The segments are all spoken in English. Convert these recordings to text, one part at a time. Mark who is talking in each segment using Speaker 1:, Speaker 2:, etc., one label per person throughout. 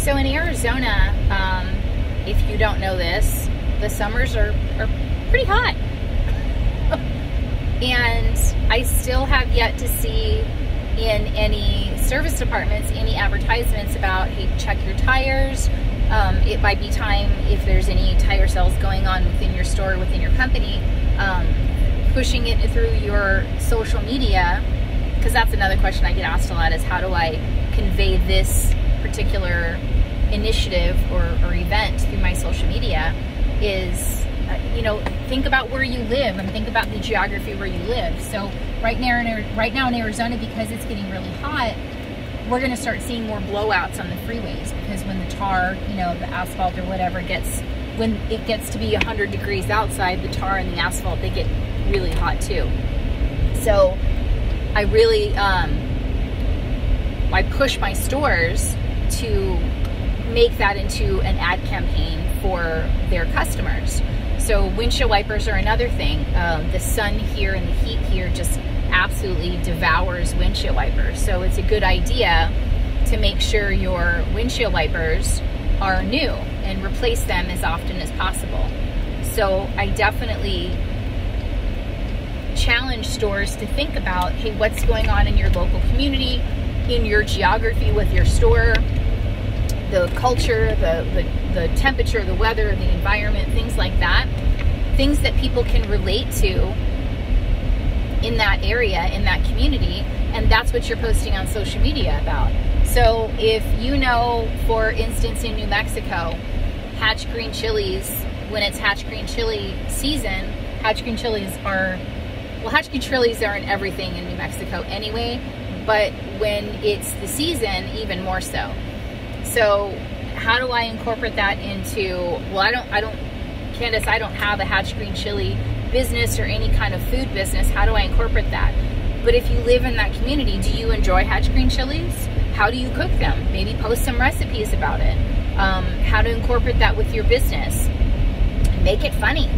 Speaker 1: So in Arizona, if you don't know this, the summers are pretty hot. And I still have yet to see in any service departments any advertisements about, hey, check your tires. It might be time, if there's any tire sales going on within your store, within your company, pushing it through your social media, because that's another question I get asked a lot, is how do I convey this particular initiative or event through my social media, is, you know, think about where you live and think about the geography where you live. So right now in Arizona, because it's getting really hot, we're going to start seeing more blowouts on the freeways, because when the tar, you know, the asphalt or whatever when it gets to be 100 degrees outside, the tar and the asphalt, they get really hot too. So I really, I push my stores to make that into an ad campaign for their customers. So windshield wipers are another thing. The sun here and the heat here just absolutely devours windshield wipers. So it's a good idea to make sure your windshield wipers are new and replace them as often as possible. So I definitely challenge stores to think about, hey, what's going on in your local community, in your geography with your store, the culture, the temperature, the weather, the environment, things like that. Things that people can relate to in that area, in that community, and that's what you're posting on social media about. So if you know, for instance, in New Mexico, hatch green chilies, when it's hatch green chili season, hatch green chilies are in everything in New Mexico anyway, but when it's the season, even more so. So how do I incorporate that into, well, Candace, I don't have a hatch green chili business or any kind of food business. How do I incorporate that? But if you live in that community, do you enjoy hatch green chilies? How do you cook them? Maybe post some recipes about it. How to incorporate that with your business. Make it funny.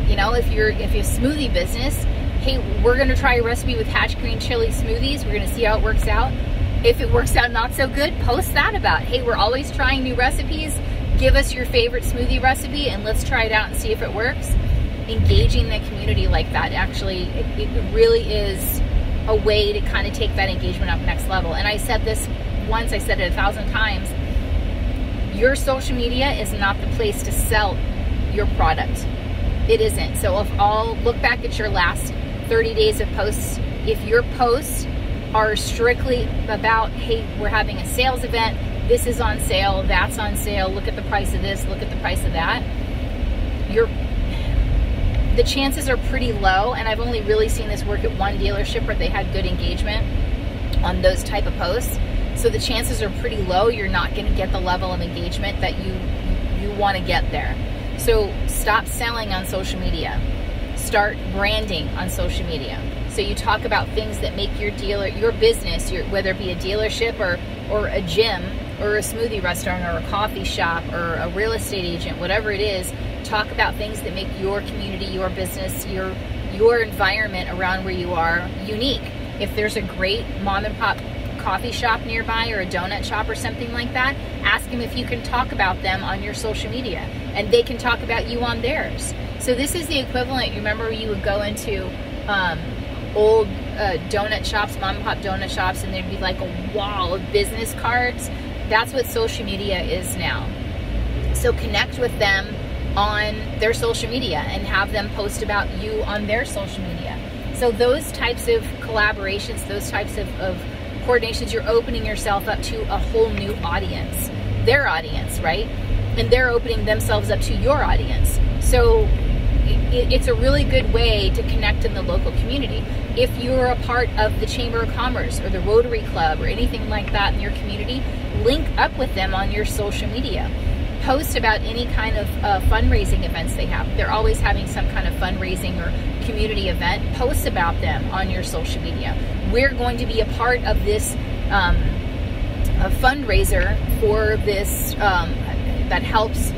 Speaker 1: You know, if you're a smoothie business, hey, we're going to try a recipe with hatch green chili smoothies. We're going to see how it works out. If it works out not so good, post that about, hey, we're always trying new recipes. Give us your favorite smoothie recipe and let's try it out and see if it works. Engaging the community like that, actually, it really is a way to kind of take that engagement up next level. And I said this once, I said it 1,000 times. Your social media is not the place to sell your product. It isn't. So if I'll look back at your last 30 days of posts, if your posts are strictly about, hey, we're having a sales event, this is on sale, that's on sale, look at the price of this, look at the price of that, the chances are pretty low, and I've only really seen this work at one dealership where they had good engagement on those type of posts. So the chances are pretty low you're not going to get the level of engagement that you want to get there. So stop selling on social media. Start branding on social media. So you talk about things that make your business, whether it be a dealership or a gym or a smoothie restaurant or a coffee shop or a real estate agent, whatever it is, talk about things that make your community, your business, your environment around where you are unique. If there's a great mom and pop coffee shop nearby or a donut shop or something like that, ask them if you can talk about them on your social media and they can talk about you on theirs. So this is the equivalent. You remember you would go into old donut shops, mom and pop donut shops, and there'd be like a wall of business cards. That's what social media is now. So connect with them on their social media and have them post about you on their social media. So those types of collaborations, those types of coordinations, you're opening yourself up to a whole new audience, their audience, right? And they're opening themselves up to your audience. So it's a really good way to connect in the local community. If you're a part of the Chamber of Commerce or the Rotary Club or anything like that in your community, link up with them on your social media. Post about any kind of fundraising events they have. They're always having some kind of fundraising or community event. Post about them on your social media. We're going to be a part of this a fundraiser for this that helps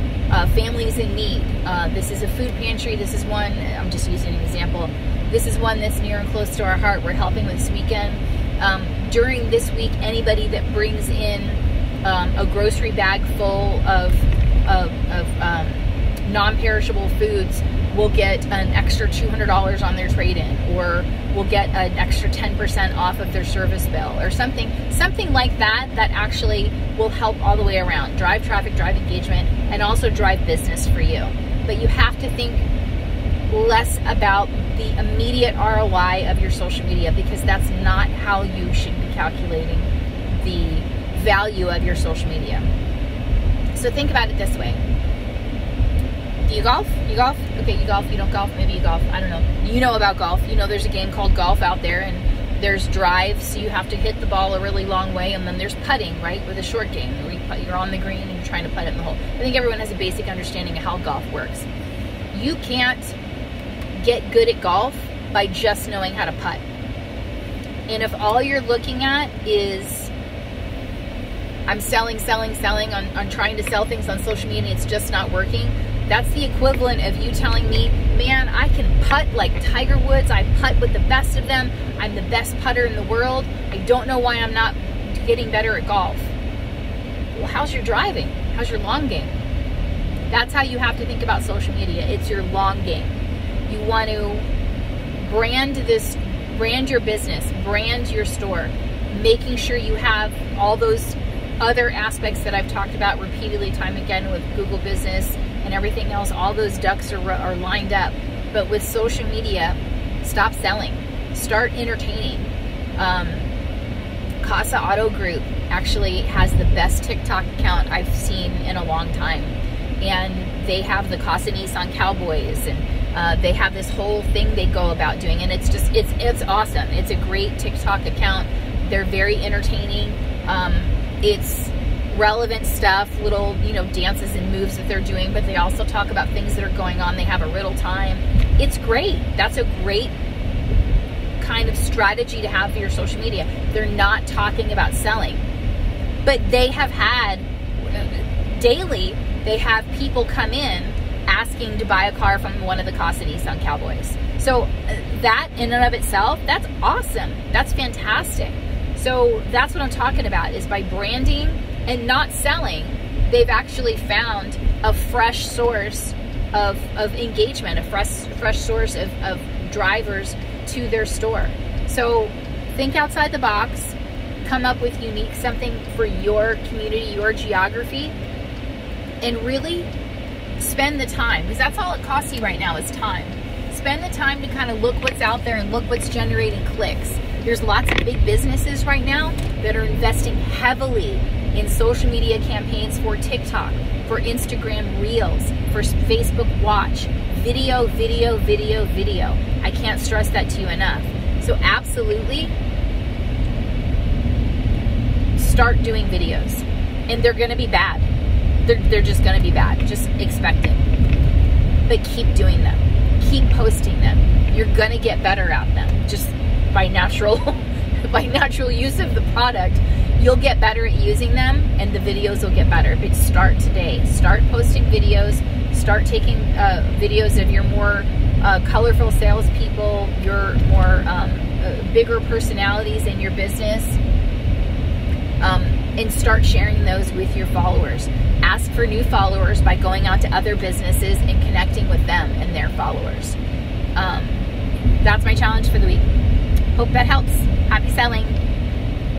Speaker 1: families in need. This is a food pantry. This is one, I'm just using an example. This is one that's near and close to our heart. We're helping with this weekend. During this week, anybody that brings in a grocery bag full of non-perishable foods will get an extra $200 on their trade-in, or will get an extra 10% off of their service bill, or something like that, that actually will help all the way around. Drive traffic, drive engagement, and also drive business for you. But you have to think less about the immediate ROI of your social media, because that's not how you should be calculating the value of your social media. So think about it this way. Do you golf? You golf? Okay, you golf. You don't golf? Maybe you golf. I don't know. You know about golf. You know there's a game called golf out there, and there's drives, so you have to hit the ball a really long way, and then there's putting, right, with a short game, where you're on the green and you're trying to putt it in the hole. I think everyone has a basic understanding of how golf works. You can't get good at golf by just knowing how to putt. And if all you're looking at is, I'm selling on trying to sell things on social media and it's just not working, that's the equivalent of you telling me, man, I can putt like Tiger Woods. I putt with the best of them. I'm the best putter in the world. I don't know why I'm not getting better at golf. Well, how's your driving? How's your long game? That's how you have to think about social media. It's your long game. You want to brand your business, brand your store, making sure you have all those other aspects that I've talked about repeatedly time again with Google Business and everything else. All those ducks are lined up. But with social media, stop selling, start entertaining. Casa Auto Group actually has the best TikTok account I've seen in a long time, and they have the Casa Nissan Cowboys, and they have this whole thing they go about doing, and it's awesome. It's a great TikTok account. They're very entertaining. It's relevant stuff, little, dances and moves that they're doing, but they also talk about things that are going on. They have a riddle time. It's great. That's a great kind of strategy to have for your social media. They're not talking about selling, but they have had daily, they have people come in asking to buy a car from one of the Casa Nissan Cowboys. So that in and of itself, that's awesome. That's fantastic. So that's what I'm talking about, is by branding and not selling, they've actually found a fresh source of engagement, a fresh source of drivers to their store. So think outside the box, come up with unique something for your community, your geography, and really spend the time, because that's all it costs you right now is time. Spend the time to kind of look what's out there and look what's generating clicks. There's lots of big businesses right now that are investing heavily in social media campaigns for TikTok, for Instagram Reels, for Facebook Watch, video. I can't stress that to you enough. So absolutely start doing videos, and they're going to be bad. They're just going to be bad. Just expect it. But keep doing them. Keep posting them. You're going to get better at them. Just by natural use of the product, you'll get better at using them, and the videos will get better. But start today. Start posting videos. Start taking videos of your more colorful salespeople, your more bigger personalities in your business, and start sharing those with your followers. Ask for new followers by going out to other businesses and connecting with them and their followers. That's my challenge for the week. Hope that helps. Happy selling.